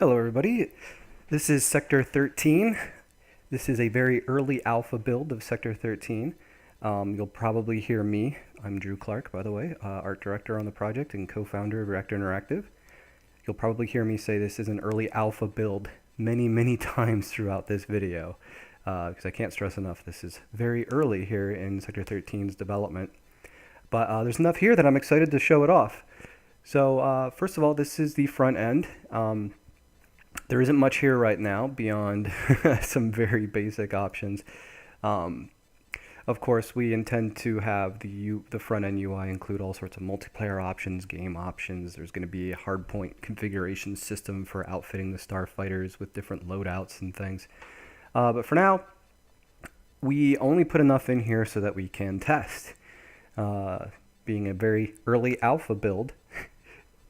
Hello everybody, this is Sector 13. This is a very early alpha build of Sector 13. You'll probably hear me, I'm Drew Clark by the way, art director on the project and co-founder of Reactor Interactive. You'll probably hear me say this is an early alpha build many times throughout this video, because I can't stress enough this is very early here in Sector 13's development. But there's enough here that I'm excited to show it off. So first of all, this is the front end. There isn't much here right now beyond some very basic options. Of course, we intend to have the front-end UI include all sorts of multiplayer options, game options. There's going to be a hardpoint configuration system for outfitting the starfighters with different loadouts and things. But for now, we only put enough in here so that we can test. Being a very early alpha build,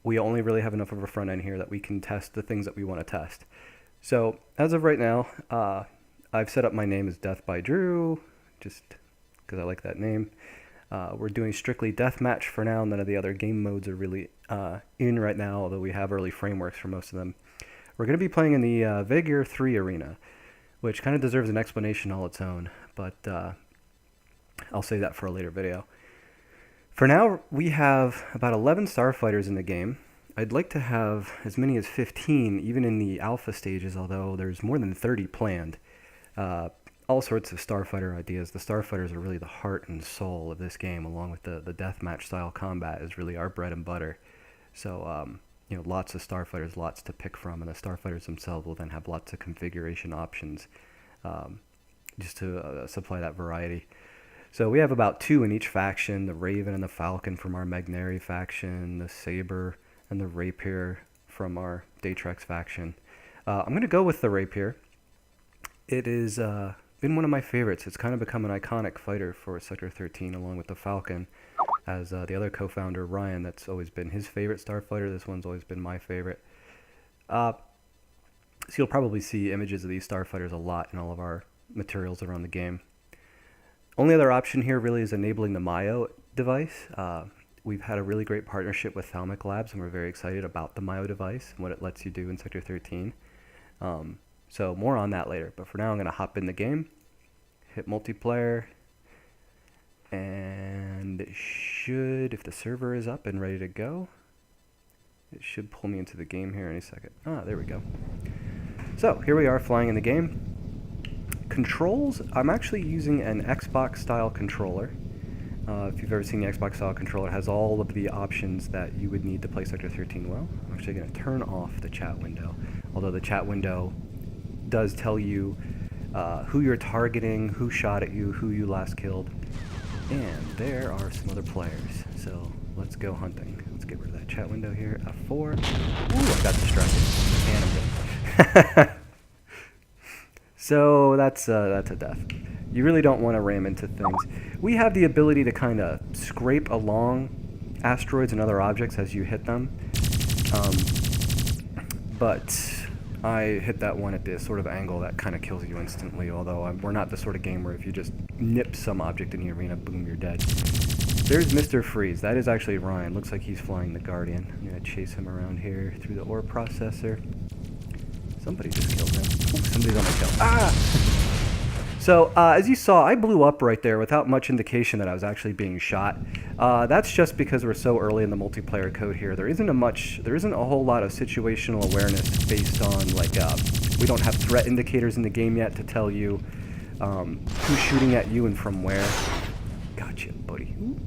we only really have enough of a front end here that we can test the things that we want to test. So as of right now, I've set up my name as Death by Drew, just because I like that name. We're doing strictly deathmatch for now. None of the other game modes are really in right now, although we have early frameworks for most of them. We're going to be playing in the Vegir 3 arena, which kind of deserves an explanation all its own, but I'll save that for a later video. For now, we have about 11 starfighters in the game. I'd like to have as many as 15, even in the alpha stages, although there's more than 30 planned. All sorts of starfighter ideas. The starfighters are really the heart and soul of this game, along with the deathmatch style combat is really our bread and butter. So, you know, lots of starfighters, lots to pick from, and the starfighters themselves will then have lots of configuration options just to supply that variety. So we have about 2 in each faction, the Raven and the Falcon from our Magnari faction, the Saber and the Rapier from our Datrex faction. I'm going to go with the Rapier. It has been one of my favorites. It's kind of become an iconic fighter for Sector 13 along with the Falcon. As the other co-founder, Ryan, that's always been his favorite starfighter. This one's always been my favorite. So you'll probably see images of these starfighters a lot in all of our materials around the game. Only other option here really is enabling the Mayo device. We've had a really great partnership with Thalmic Labs, and we're very excited about the Mayo device and what it lets you do in Sector 13. So more on that later, but for now I'm going to hop in the game, hit multiplayer, and it should, if the server is up and ready to go, it should pull me into the game here any second. Ah, there we go. So here we are flying in the game. Controls, I'm actually using an Xbox style controller. If you've ever seen the Xbox style controller, it has all of the options that you would need to play Sector 13 well. I'm actually going to turn off the chat window, although the chat window does tell you who you're targeting, who shot at you, who you last killed, and there are some other players. So let's go hunting. Let's get rid of that chat window here. F4. Ooh, I got distracted. And I'm dead. So that's a death. You really don't want to ram into things. We have the ability to kind of scrape along asteroids and other objects as you hit them. But I hit that one at this sort of angle that kind of kills you instantly, although we're not the sort of game where if you just nip some object in the arena, boom, you're dead. There's Mr. Freeze. That is actually Ryan. Looks like he's flying the Guardian. I'm going to chase him around here through the ore processor. Somebody just killed him. Ooh, somebody's on my kill. Ah! So, as you saw, I blew up right there without much indication that I was actually being shot. That's just because we're so early in the multiplayer code here. There isn't a whole lot of situational awareness based on, like, we don't have threat indicators in the game yet to tell you who's shooting at you and from where. Gotcha, buddy. Ooh.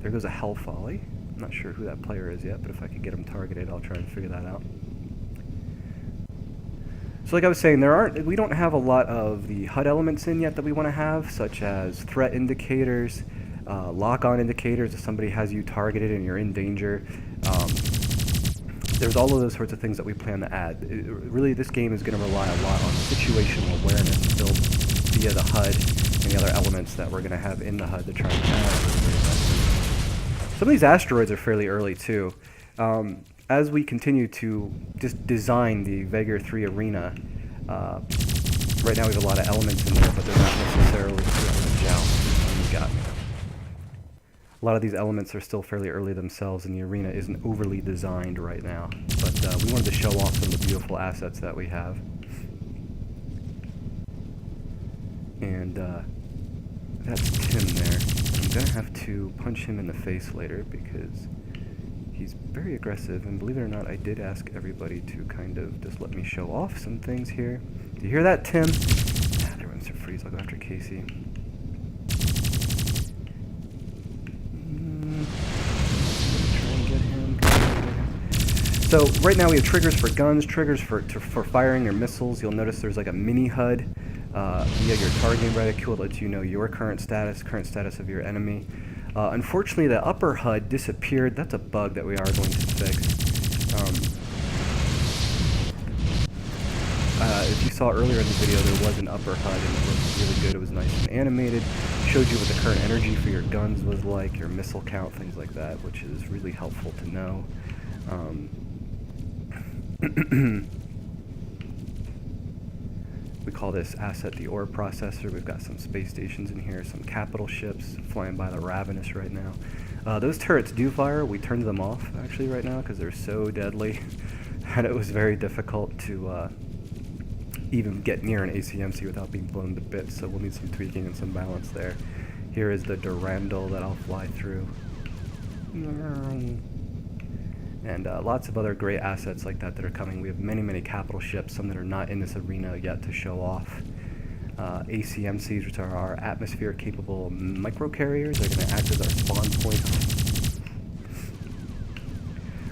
There goes a Hell Volley. I'm not sure who that player is yet, but if I could get him targeted, I'll try and figure that out. So like I was saying, we don't have a lot of the HUD elements in yet that we want to have, such as threat indicators, lock-on indicators if somebody has you targeted and you're in danger. There's all of those sorts of things that we plan to add. Really, this game is going to rely a lot on situational awareness built via the HUD and the other elements that we're going to have in the HUD to try and add. Some of these asteroids are fairly early too. As we continue to just design the Vegir 3 arena, right now we have a lot of elements in there, but they're not necessarily joust. You got me. A lot of these elements are still fairly early themselves, and the arena isn't overly designed right now. But we wanted to show off some of the beautiful assets that we have. And that's Tim there. I'm going to have to punch him in the face later because he's very aggressive. And believe it or not, I did ask everybody to kind of just let me show off some things here. Do you hear that, Tim? Ah, there went Mr. Freeze. I'll go after Casey. Try and get him. So right now we have triggers for guns, triggers for firing your missiles. You'll notice there's like a mini HUD via your targeting reticule that lets you know your current status of your enemy. Unfortunately, the upper HUD disappeared. That's a bug that we are going to fix. If you saw earlier in the video, there was an upper HUD and it looked really good. It was nice and animated. Showed you what the current energy for your guns was like, your missile count, things like that, which is really helpful to know. We call this asset the ore processor. We've got some space stations in here, some capital ships flying by the Ravenous right now. Those turrets do fire. We turned them off actually right now because they're so deadly and it was very difficult to even get near an ACMC without being blown to bits, so we'll need some tweaking and some balance there. Here is the Durandal that I'll fly through. And lots of other great assets like that that are coming. We have many capital ships, some that are not in this arena yet to show off. ACMCs, which are our atmosphere-capable microcarriers, are going to act as our spawn point.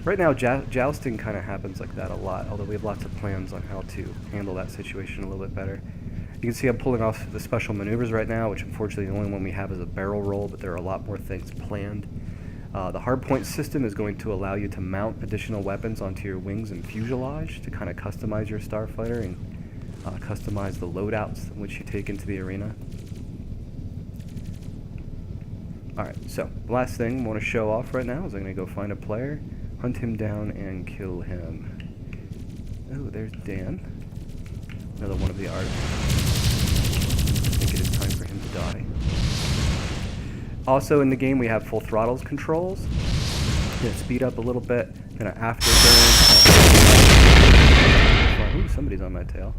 Right now, jousting kind of happens like that a lot, although we have lots of plans on how to handle that situation a little bit better. You can see I'm pulling off the special maneuvers right now, which unfortunately the only one we have is a barrel roll, but there are a lot more things planned. The hardpoint system is going to allow you to mount additional weapons onto your wings and fuselage to kind of customize your starfighter and customize the loadouts in which you take into the arena. Alright, so the last thing I want to show off right now is I'm going to go find a player, hunt him down, and kill him. Oh, there's Dan. Another one of the artists. I think it is time for him to die. Also in the game we have full throttles controls. Gonna speed up a little bit, gonna afterburn. Ooh, somebody's on my tail.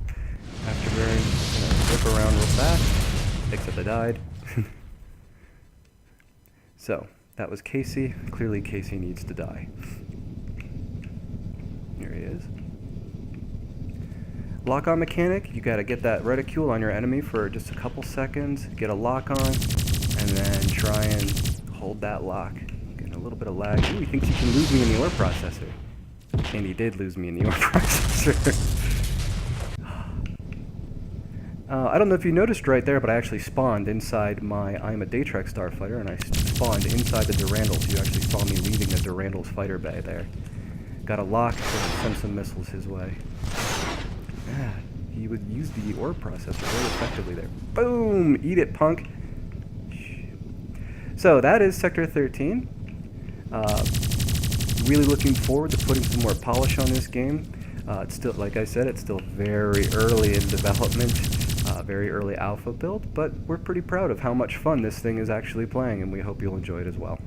Afterburn, gonna whip around real fast, except I died. So, that was Casey. Clearly Casey needs to die. Here he is. Lock-on mechanic, you gotta get that reticule on your enemy for just a couple seconds, get a lock on, and then try and hold that lock. Getting a little bit of lag. Ooh, he thinks he can lose me in the ore processor. And he did lose me in the ore processor. I don't know if you noticed right there, but I actually spawned inside my I'm a Daytrek starfighter, and I spawned inside the Durandal, so you actually saw me leaving the Durandal's fighter bay there. Got a lock, so I sent some missiles his way. Yeah, he would use the ore processor very effectively there. Boom! Eat it, punk! So that is Sector 13. Really looking forward to putting some more polish on this game. It's still, like I said, it's still very early in development, very early alpha build, but we're pretty proud of how much fun this thing is actually playing, and we hope you'll enjoy it as well.